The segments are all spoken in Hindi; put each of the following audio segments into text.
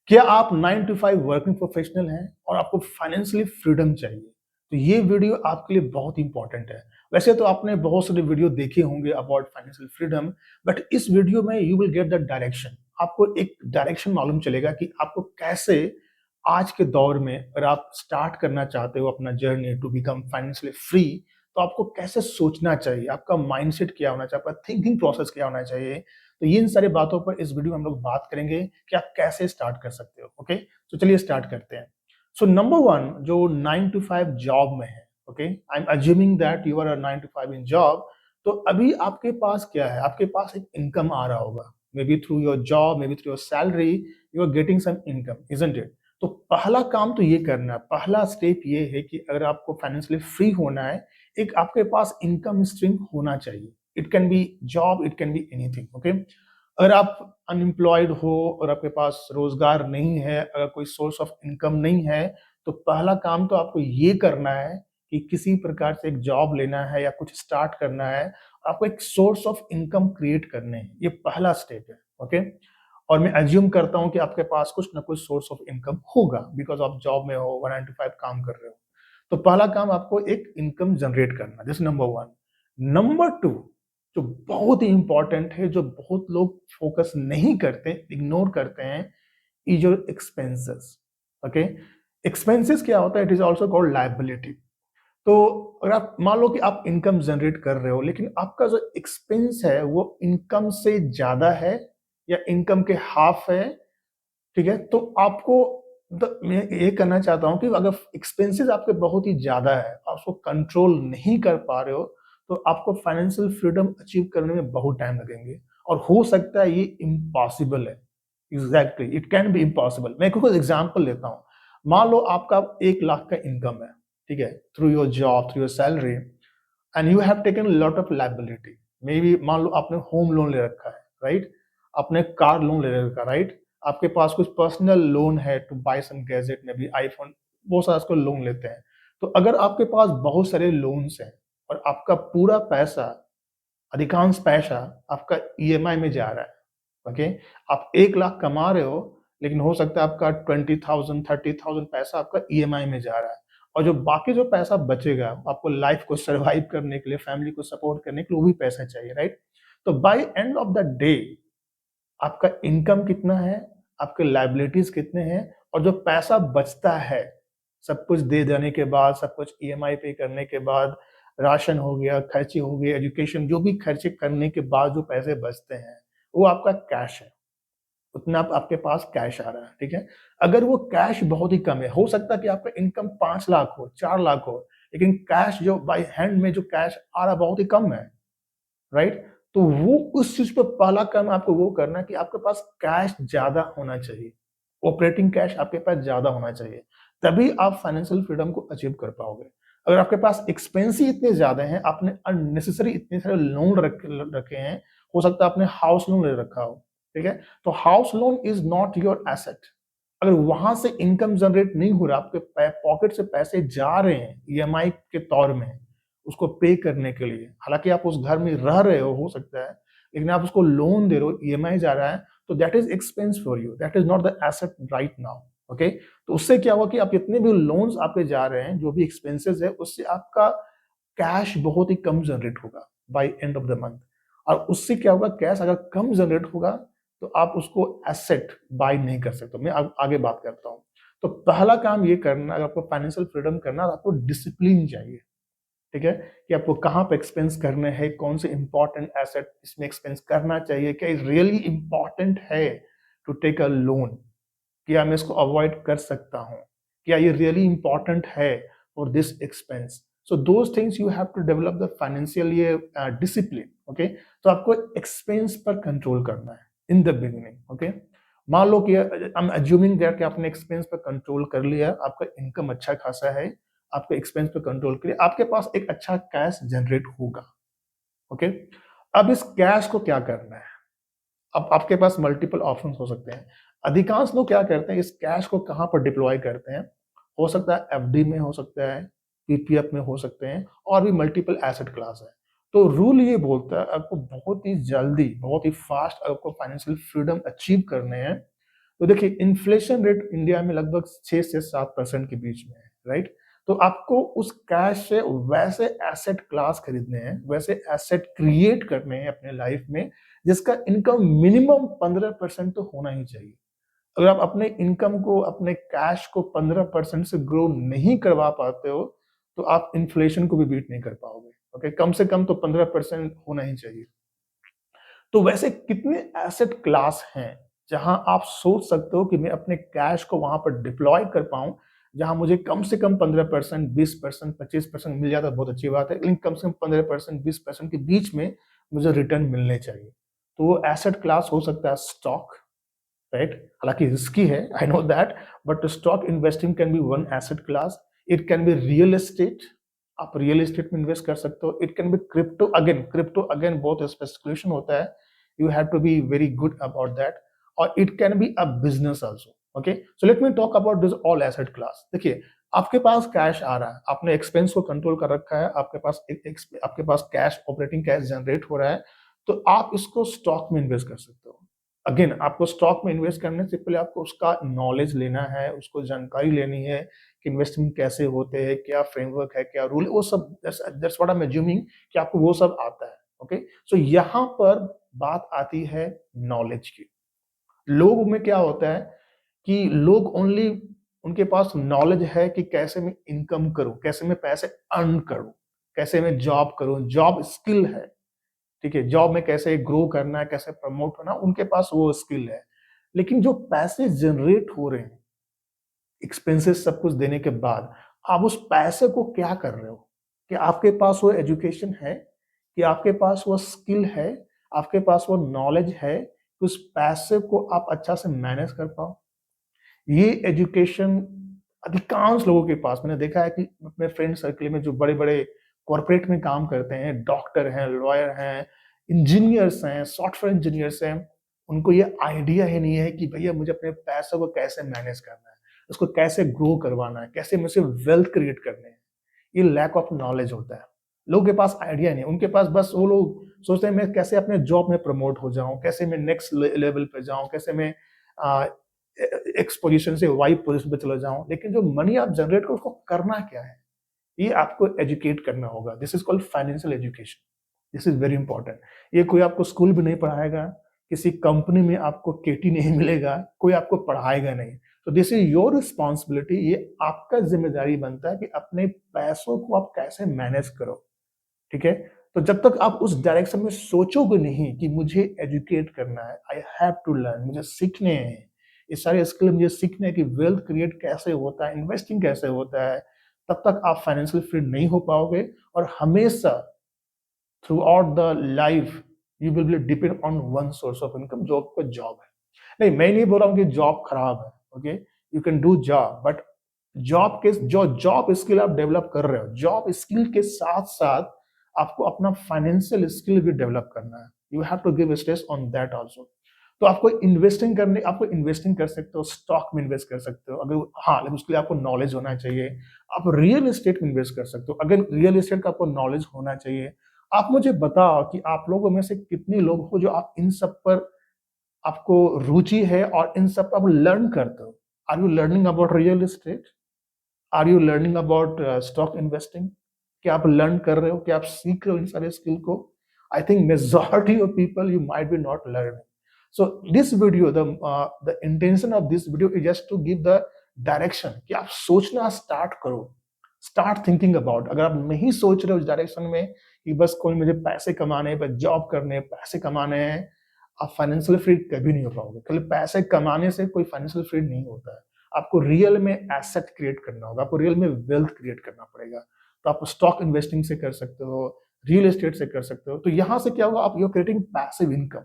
क्या आप 9 टू 5 वर्किंग प्रोफेशनल हैं और आपको फाइनेंशियली फ्रीडम चाहिए? तो ये वीडियो आपके लिए बहुत इंपॉर्टेंट है। वैसे तो आपने बहुत सारे वीडियो देखे होंगे अबाउट फाइनेंशियल फ्रीडम, बट इस वीडियो में you will get the direction. आपको एक डायरेक्शन मालूम चलेगा कि आपको कैसे आज के दौर में अगर आप स्टार्ट करना चाहते हो अपना journey to become financially free, तो आपको कैसे सोचना चाहिए, आपका माइंडसेट क्या होना चाहिए, आपका थिंकिंग प्रोसेस क्या होना चाहिए। तो ये इन सारी बातों पर इस वीडियो में हम लोग बात करेंगे कि आप कैसे स्टार्ट कर सकते हो। ओके, तो चलिए स्टार्ट करते हैं। सो नंबर वन, जो 9 टू 5 जॉब में है, okay, I am assuming that you are a 9 to 5 in job. तो अभी आपके पास क्या है? आपके पास एक इनकम आ रहा होगा, maybe through your job, maybe through your salary, you are getting some income, isn't it? तो पहला काम तो ये करना है, पहला स्टेप ये है कि अगर आपको फाइनेंशियली फ्री होना है, एक आपके पास इनकम स्ट्रीम होना चाहिए। It can be job, it can be anything, okay. अगर आप अनएम्प्लॉयड हो और आपके पास रोजगार नहीं है, अगर कोई सोर्स ऑफ इनकम नहीं है, तो पहला काम तो आपको ये करना है कि किसी प्रकार से एक जॉब लेना है या कुछ स्टार्ट करना है। आपको एक सोर्स ऑफ इनकम क्रिएट करने हैं, ये पहला स्टेप है, ओके। और मैं अज्यूम करता हूं कि आपके पास कुछ ना कुछ सोर्स ऑफ इनकम होगा, बिकॉज आप जॉब में हो, 9 to 5 काम कर रहे हो। तो पहला काम आपको एक इनकम जनरेट करना, this number one. Number two, जो बहुत ही इंपॉर्टेंट है, जो बहुत लोग फोकस नहीं करते, इग्नोर करते हैं, is your expenses. Okay, expenses क्या होता है? It is also called liability. तो अगर आप मान लो कि आप इनकम जनरेट कर रहे हो, लेकिन आपका जो एक्सपेंस है वो इनकम से ज्यादा है या इनकम के हाफ है, ठीक है, तो आपको मैं ये करना चाहता हूँ कि अगर एक्सपेंसेस आपके बहुत ही ज़्यादा है, आप उसको कंट्रोल नहीं कर पा रहे हो, तो आपको फाइनेंशियल फ्रीडम अचीव करने में बहुत टाइम लगेंगे और हो सकता है ये इम्पॉसिबल है। Exactly, it can be impossible. मैं कुछ एग्जांपल लेता हूँ। मान लो आपका 1 लाख का इनकम है, ठीक है, through your job, through your salary, and you have taken lot of liability. May be मान लो आपने होम लोन ले रखा है, राइट? आपने कार लोन ले रखा, राइट? आपके पास कुछ पर्सनल लोन है टू बाय सम गैजेट, में भी आईफोन, बहुत सारा इसको लोन लेते हैं। तो अगर आपके पास बहुत सारे लोन्स हैं और आपका पूरा पैसा, अधिकांश पैसा आपका ईएमआई में जा रहा है, ओके, आप 1 लाख कमा रहे हो, लेकिन हो सकता है आपका 20,000 30,000 पैसा आपका ईएमआई में जा रहा है, और जो बाकी जो पैसा बचेगा आपको लाइफ को सरवाइव करने के लिए, फैमिली को सपोर्ट करने के लिए, वो भी पैसा चाहिए, राइट? तो by end of the day आपका इनकम कितना है, आपके लायबिलिटीज कितने हैं, और जो पैसा बचता है, सब कुछ दे देने के बाद, सब कुछ ईएमआई पे करने के बाद, राशन हो गया, खर्चे हो गए, एजुकेशन, जो भी खर्चे करने के बाद जो पैसे बचते हैं, वो आपका कैश है। उतना आपके पास कैश आ रहा है, ठीक है। अगर वो कैश बहुत ही कम है, हो सकता है कि आपका इनकम 5 लाख हो, 4 लाख हो, लेकिन कैश जो बाय हैंड में जो कैश आ रहा बहुत ही कम है, राइट? तो वो उस चीज पे पहला काम आपको वो करना है कि आपके पास कैश ज्यादा होना चाहिए, ऑपरेटिंग कैश आपके पास ज्यादा होना चाहिए, तभी आप फाइनेंशियल फ्रीडम को अचीव कर पाओगे। अगर आपके पास एक्सपेंस ही इतने ज्यादा हैं, आपने अननेसेसरी इतने सारे लोन रखे हैं, हो सकता है आपने हाउस लोन ले रखा हो, ठीक है, तो house loan is not your asset. अगर वहां से इनकम जनरेट नहीं हो रहा, आपके पॉकेट से पैसे जा रहे हैं ईएमआई के तौर में उसको पे करने के लिए, हालांकि आप उस घर में रह रहे हो सकता है, लेकिन आप उसको लोन दे रहे हो, ईएमआई जा रहा है, तो that is expense for you, that is not the asset right now. Okay, तो उससे क्या हुआ कि आप जितने भी लोन्स आपके जा रहे हैं, जो भी एक्सपेंसेस है, उससे आपका कैश बहुत ही कम जनरेट होगा by end of the month. और उससे क्या होगा, कैश अगर कम जनरेट होगा तो आप उसको एसेट बाय नहीं कर सकते। मैं आगे बात करता हूँ। तो पहला काम ये करना, अगर आपको फाइनेंशियल फ्रीडम करना, तो आपको डिसिप्लिन चाहिए, ठीक है, कि आपको कहाँ पे एक्सपेंस करने हैं, कौन से इंपॉर्टेंट एसेट इसमें एक्सपेंस करना चाहिए, क्या रियली इंपॉर्टेंट है टू टेक अ लोन, क्या मैं इसको अवॉइड कर सकता हूँ, क्या ये रियली इंपॉर्टेंट है for this expense. So those things you have to develop the financial ये डिसिप्लिन, ओके। तो आपको एक्सपेंस पर कंट्रोल करना है इन द बिगिनिंग, ओके। मान लो कि आई एम अज्यूमिंग दैट कि आपने एक्सपेंस पर कंट्रोल कर लिया, आपका इनकम अच्छा खासा है, आपके एक्सपेंस पे कंट्रोल के लिए आपके पास एक अच्छा कैश जनरेट होगा, ओके। अब इस कैश को क्या करना है? अब आपके पास मल्टीपल ऑप्शंस हो सकते हैं। अधिकांश लोग क्या करते हैं, इस कैश को कहां पर डिप्लॉय करते हैं? हो सकता है एफडी में, हो सकता है पीपीएफ में, हो सकते हैं और भी मल्टीपल एसेट क्लास है। तो रूल ये बोलता है, आपको बहुत ही जल्दी, बहुत ही फास्ट आपको फाइनेंशियल फ्रीडम अचीव करने हैं, तो देखिए इन्फ्लेशन रेट इंडिया में लगभग 6 से 7% के बीच में है, राइट? तो आपको उस कैश से वैसे एसेट क्लास खरीदने हैं, वैसे एसेट क्रिएट करने हैं अपने लाइफ में, जिसका इनकम मिनिमम 15% तो होना ही चाहिए। अगर आप अपने इनकम को, अपने कैश को 15% से ग्रो नहीं करवा पाते हो, तो आप इन्फ्लेशन को भी बीट नहीं कर पाओगे। ओके, कम से कम तो 15% होना ही चाहिए। तो वैसे कितने एसेट क्लास हैं जहां आप सोच सकते हो कि मैं अपने कैश को वहां पर डिप्लॉय कर पाऊं, जहां मुझे कम से कम 15%, 20%, 25% मिल जाता है, बहुत अच्छी बात है, लेकिन कम से कम 15%, 20% के बीच में मुझे रिटर्न मिलने चाहिए। तो वो एसेट क्लास हो सकता है स्टॉक, राइट? हालांकि रिस्की है, I know that, but stock investing can be one asset class. It can be real estate, आप रियल एस्टेट में इन्वेस्ट कर सकते हो। It can be crypto, again crypto again बहुत स्पेसिफिकेशन होता है, you have to be very good about that, or it can be a business also. Okay, so let me talk about this all asset class. देखिए, आपके पास कैश आ रहा है, आपने एक्सपेंस को कंट्रोल कर रखा है, आपके पास कैश, ऑपरेटिंग कैश जनरेट हो रहा है, तो आप इसको स्टॉक में इन्वेस्ट कर सकते हो। अगेन, आपको स्टॉक में इन्वेस्ट करने से पहले आपको उसका नॉलेज लेना है, उसको जानकारी लेनी है कि इन्वेस्टमेंट कैसे होते हैं, क्या फ्रेमवर्क है, क्या रूल है, वो सब that's what I am assuming कि आपको वो सब आता है। ओके, सो यहाँ पर बात आती है नॉलेज की। लोगों में क्या होता है कि लोग ओनली, उनके पास नॉलेज है कि कैसे मैं इनकम करूं, कैसे मैं पैसे अर्न करूं, कैसे मैं जॉब करूं, जॉब स्किल है, ठीक है, जॉब में कैसे ग्रो करना है, कैसे प्रमोट होना, उनके पास वो स्किल है। लेकिन जो पैसे जनरेट हो रहे हैं एक्सपेंसेस सब कुछ देने के बाद, आप उस पैसे को क्या कर रहे हो? कि आपके पास वो एजुकेशन है, कि आपके पास वो स्किल है, आपके पास वो नॉलेज है कि उस पैसे को आप अच्छा से मैनेज कर पाओ? ये एजुकेशन अधिकांश लोगों के पास, मैंने देखा है कि अपने फ्रेंड सर्कल में जो बड़े-बड़े कॉर्पोरेट में काम करते हैं, डॉक्टर हैं, लॉयर हैं, इंजीनियर्स हैं, सॉफ्टवेयर इंजीनियर्स हैं, उनको ये आइडिया ही नहीं है कि भैया मुझे अपने पैसों को कैसे मैनेज करना है, उसको कैसे ग्रो करवाना है, कैसे मुझे वेल्थ क्रिएट करने हैं। ये लैक ऑफ नॉलेज होता है। लोगों के पास आइडिया नहीं है, उनके पास बस वो लोग सोचते हैं मैं कैसे अपने जॉब में प्रमोट हो जाऊँ, कैसे मैं नेक्स्ट लेवल पे जाऊँ, कैसे मैं अ, एक्स पोजीशन से वाई पोजीशन पे चला जाऊँ। लेकिन जो मनी आप जनरेट करो उसको करना क्या है? ये आपको एजुकेट करना होगा। This is called financial education. This is very important. ये कोई आपको स्कूल भी नहीं पढ़ाएगा, किसी कंपनी में आपको केटी नहीं मिलेगा, कोई आपको पढ़ाएगा नहीं। तो दिस इज़ योर रिस्पांसिबिलिटी, ये आपका ज़िम्मेदारी बनता है कि अपने पैसों को आप कैसे मैनेज करो। ठीक है? तो जब तक आप उस डायरेक्शन में सोचोगे नहीं कि मुझे एजुकेट करना है, आई हैव टू लर्न, मुझे सीखने हैं, ये सारे स्किल मुझे सीखने हैं कि वेल्थ क्रिएट कैसे होता है, इन्वेस्टिंग कैसे होता है, तब तक आप फाइनेंशियल फ्री नहीं हो पाओगे और हमेशा through out the life you will be depend on one source of income, जो आपका जॉब है। नहीं, मैं नहीं बोल रहा हूँ कि जॉब खराब है, okay? You can do job, but job के जो जॉब स्किल आप डेवलप कर रहे हो, जॉब स्किल के साथ-साथ आपको अपना फाइनेंशियल स्किल भी डेवलप करना है। You have to give stress on that also. तो आपको इन्वेस्टिंग कर सकते हो, स्टॉक में इन्वेस्ट कर सकते हो। अगर हाँ, लेकिन उसके लिए आपको नॉलेज होना चाहिए। आप रियल एस्टेट में इन्वेस्ट कर सकते हो। अगर रियल एस्टेट का आपको नॉलेज होना चाहिए। आप मुझे बताओ कि आप लोगों में से कितने लोग हो जो आप इन सब पर आपको रुचि है और इन सब आप लर्न करते हो? Are you learning about real estate? Are you learning about stock investing? क्या आप लर्न कर रहे हो? क्या आप सीख रहे हो इन सारे स्किल को? I think majority of people you might be not learning. So this video, the intention of this video is just to give the direction कि आप सोचना स्टार्ट करो, स्टार्ट थिंकिंग अबाउट। अगर आप नहीं सोच रहे हो उस डायरेक्शन में कि बस कोई मुझे पैसे कमाने हैं, बस जॉब करने हैं, पैसे कमाने हैं, आप फाइनेंशियल फ्री कभी नहीं हो पाओगे। केवल पैसे कमाने से कोई फाइनेंशियल फ्री नहीं होता है। आपको रियल में एसेट क्रिएट करना होगा, आपको रियल में वेल्थ क्रिएट करना पड़ेगा। तो आप स्टॉक इन्वेस्टिंग से कर सकते हो, रियल एस्टेट से कर सकते हो। तो यहाँ से क्या होगा, आप you are creating passive income.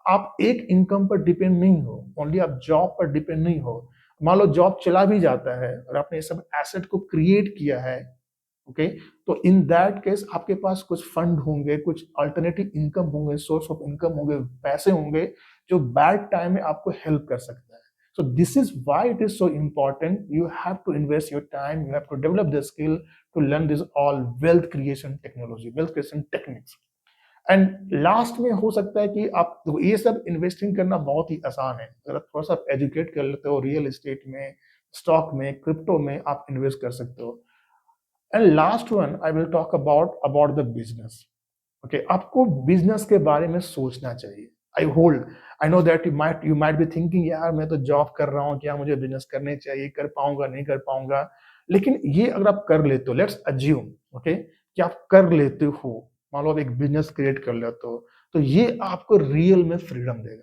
आप एक इनकम पर डिपेंड नहीं हो, ओनली आप जॉब पर डिपेंड नहीं हो। मान लो जॉब चला भी जाता है और आपने ये सब एसेट को क्रिएट किया है, ओके, तो इन दैट केस आपके पास कुछ फंड होंगे, कुछ अल्टरनेटिव इनकम होंगे, सोर्स ऑफ इनकम होंगे, पैसे होंगे जो बैड टाइम में आपको हेल्प कर सकता है। So this is why it is so important. You have to invest your time, you have to develop the skill to learn this all wealth creation technology, wealth creation techniques. And last में हो सकता है कि आप देखो ये सब इन्वेस्टिंग करना बहुत ही आसान है। अगर आप थोड़ा सा एजुकेट कर लेते हो रियल एस्टेट में, स्टॉक में, क्रिप्टो में आप इन्वेस्ट कर सकते हो। And last one I will talk about the business. Okay, आपको बिजनेस के बारे में सोचना चाहिए। I know that you might be thinking यार मैं तो जॉब कर रहा हूँ, क्या मुझे बिजनेस करने चाहिए, कर पाऊंगा नहीं कर पाऊंगा। लेकिन ये अगर आप कर लेते हो, लेट्स अज्यूम ओके कि आप कर लेते हो, मान लो आप एक बिजनेस क्रिएट कर लेते हो, तो ये आपको रियल में फ्रीडम देगा।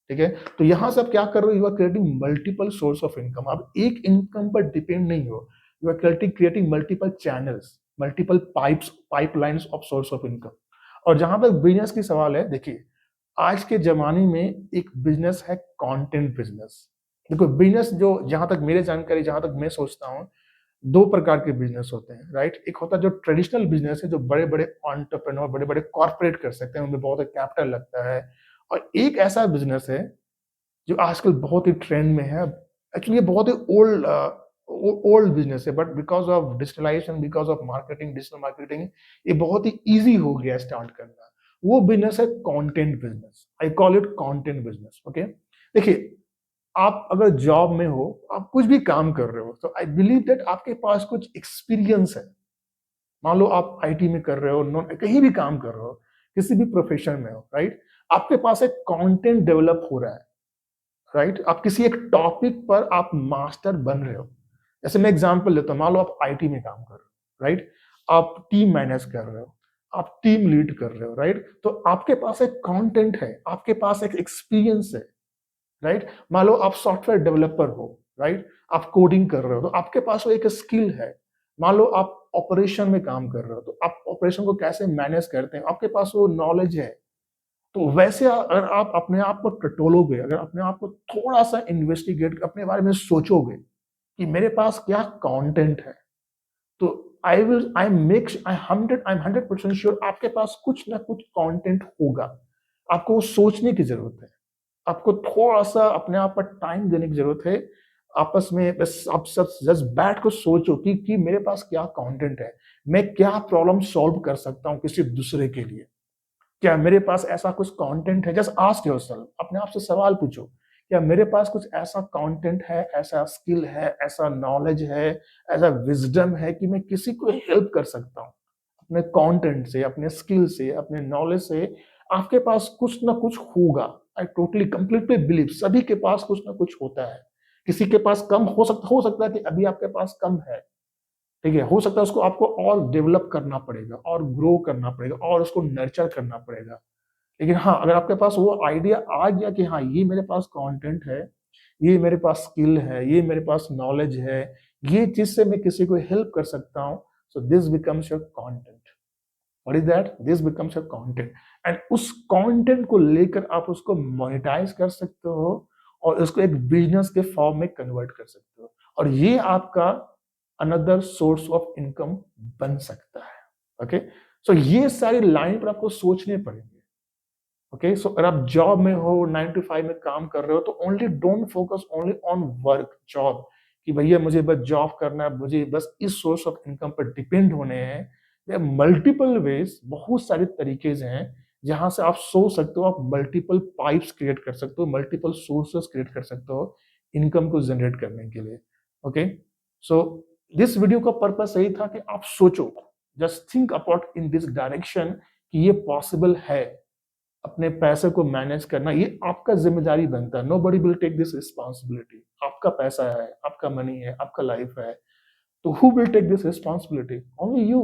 ठीक है, तो यहां से आप क्या कर रहे हो, you are creating multiple source of income. आप एक इनकम पर डिपेंड नहीं हो, you are creating multiple channels, multiple pipelines of source of income. और जहां तक बिजनेस की सवाल है, देखिए आज के जमाने में एक बिजनेस है कंटेंट बिजनेस। देखो बिजनेस जो, जहां तक मेरे जानकारी, जहां तक मैं सोचता हूँ, दो प्रकार के बिजनेस होते हैं, राइट। एक होता है जो ट्रेडिशनल बिजनेस है, जो बड़े बड़े एंटरप्रेन्योर, बड़े बड़े कॉर्पोरेट कर सकते हैं, उनमें बहुत कैपिटल लगता है। और एक ऐसा बिजनेस है जो आजकल बहुत ही ट्रेंड में है। एक्चुअली ये बहुत ही ओल्ड बिजनेस है, but because of digitalization, because of marketing, digital marketing, ये बहुत ही इजी हो गया स्टार्ट करना। वो बिजनेस है content business. I call it content business. Okay, देखिए आप अगर जॉब में हो, आप कुछ भी काम कर रहे हो, तो आई बिलीव दैट आपके पास कुछ एक्सपीरियंस है। मान लो आप आईटी में कर रहे हो, कहीं भी काम कर रहे हो, किसी भी प्रोफेशन में हो, राइट। आपके पास एक कंटेंट डेवलप हो रहा है, राइट। आप किसी एक टॉपिक पर आप मास्टर बन रहे हो। जैसे मैं एग्जांपल लेता हूं, मान लो आप आईटी में काम कर रहे हो, राइट। आप टीम मैनेज कर रहे हो, आप टीम लीड कर रहे हो, राइट। तो आपके पास एक कंटेंट है, आपके पास एक एक्सपीरियंस है, राइट। मान लो आप सॉफ्टवेयर डेवलपर हो, राइट, आप कोडिंग कर रहे हो, तो आपके पास वो एक स्किल है। मान लो आप ऑपरेशन में काम कर रहे हो, तो आप ऑपरेशन को कैसे मैनेज करते हैं, आपके पास वो नॉलेज है। तो वैसे अगर आप अपने आप को टटोलोगे, अगर अपने आप को थोड़ा सा इन्वेस्टिगेट, अपने बारे में सोचोगे कि मेरे पास क्या कंटेंट है, तो आई एम 100% श्योर आपके पास कुछ ना कुछ कंटेंट होगा। आपको वो सोचने की जरूरत है, आपको थोड़ा सा अपने आप पर टाइम देने की जरूरत है। आपस में बस आप सब जस्ट बैठ कर सोचो कि मेरे पास क्या कंटेंट है, मैं क्या प्रॉब्लम सॉल्व कर सकता हूँ किसी दूसरे के लिए। क्या मेरे पास ऐसा कुछ कंटेंट है, जस्ट आस्क योरसेल्फ, अपने आप से सवाल पूछो, क्या मेरे पास कुछ ऐसा कंटेंट है, ऐसा स्किल है, ऐसा नॉलेज है, ऐसा विजडम है कि मैं किसी को हेल्प कर सकता हूँ अपने कंटेंट से, अपने स्किल से, अपने नॉलेज से। आपके पास कुछ ना कुछ होगा। आई टोटली कंप्लीटली बिलीव सभी के पास कुछ ना कुछ होता है। किसी के पास कम हो सकता है कि अभी आपके पास कम है, ठीक है, हो सकता है उसको आपको और डेवलप करना पड़ेगा, और ग्रो करना पड़ेगा, और उसको नर्चर करना पड़ेगा। लेकिन हाँ, अगर आपके पास वो आइडिया आ गया कि हाँ ये मेरे पास कंटेंट है, ये मेरे पास स्किल है, ये मेरे पास नॉलेज है, ये चीज से मैं किसी को हेल्प कर सकता हूँ, so this becomes your content. What is that? This becomes your content. And उस कंटेंट को लेकर आप उसको मोनेटाइज कर सकते हो, और उसको एक बिजनेस के फॉर्म में कन्वर्ट कर सकते हो, और ये आपका अनदर सोर्स ऑफ इनकम बन सकता है। ओके, सो ये सारी लाइन पर आपको सोचने पड़ेंगे। ओके, सो अगर आप जॉब में हो, 9 to 5 में काम कर रहे हो, तो only don't focus only on work job, कि भैया मुझे बस जॉब करना है, मुझे बस इस सोर्स ऑफ इनकम पर डिपेंड होने हैं। देयर मल्टीपल वेज, बहुत सारे तरीके हैं जहां से आप सोच सकते हो, आप मल्टीपल पाइप्स क्रिएट कर सकते हो, मल्टीपल सोर्सेस क्रिएट कर सकते हो इनकम को जनरेट करने के लिए। ओके, सो दिस वीडियो का पर्पस यही था कि आप सोचो, just think about in this direction, कि ये पॉसिबल है। अपने पैसे को मैनेज करना ये आपका जिम्मेदारी बनता है। Nobody will take this responsibility. आपका पैसा है, आपका मनी है, आपका लाइफ है, तो who will take this responsibility? Only you,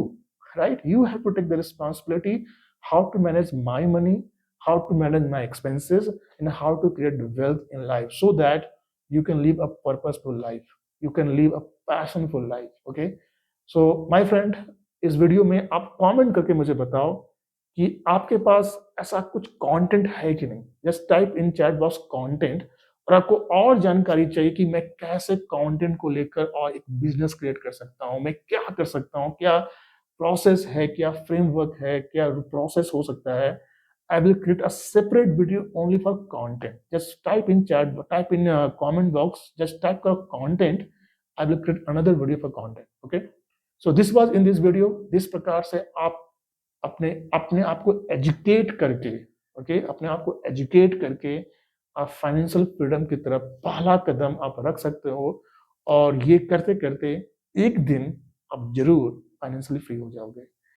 right? You have to take the responsibility how to manage my money, how to manage my expenses, and how to create wealth in life so that you can live a purposeful life. You can live a passionful life. Okay? So, my friend, इस वीडियो में आप कमेंट करके मुझे बताओ कि आपके पास ऐसा कुछ कंटेंट है कि नहीं। जस्ट टाइप इन चैट बॉक्स कंटेंट, और आपको और जानकारी चाहिए कि मैं कैसे कंटेंट को लेकर और एक बिजनेस क्रिएट कर सकता हूँ, मैं क्या कर सकता हूँ, क्या प्रोसेस है, क्या फ्रेमवर्क है, क्या प्रोसेस हो सकता है। I will create a separate video only for content. Just type in comment box, just type करो content, I will create another video for content. Okay, so this was in this video. जिस प्रकार से आप अपने अपने आप को एजुकेट करके, ओके, अपने आप को एजुकेट करके आप फाइनेंशियल फ्रीडम की तरफ पहला कदम आप रख सकते हो और ये करते-करते एक दिन आप ज़रूर फाइनेंशियली फ्री हो जाओगे।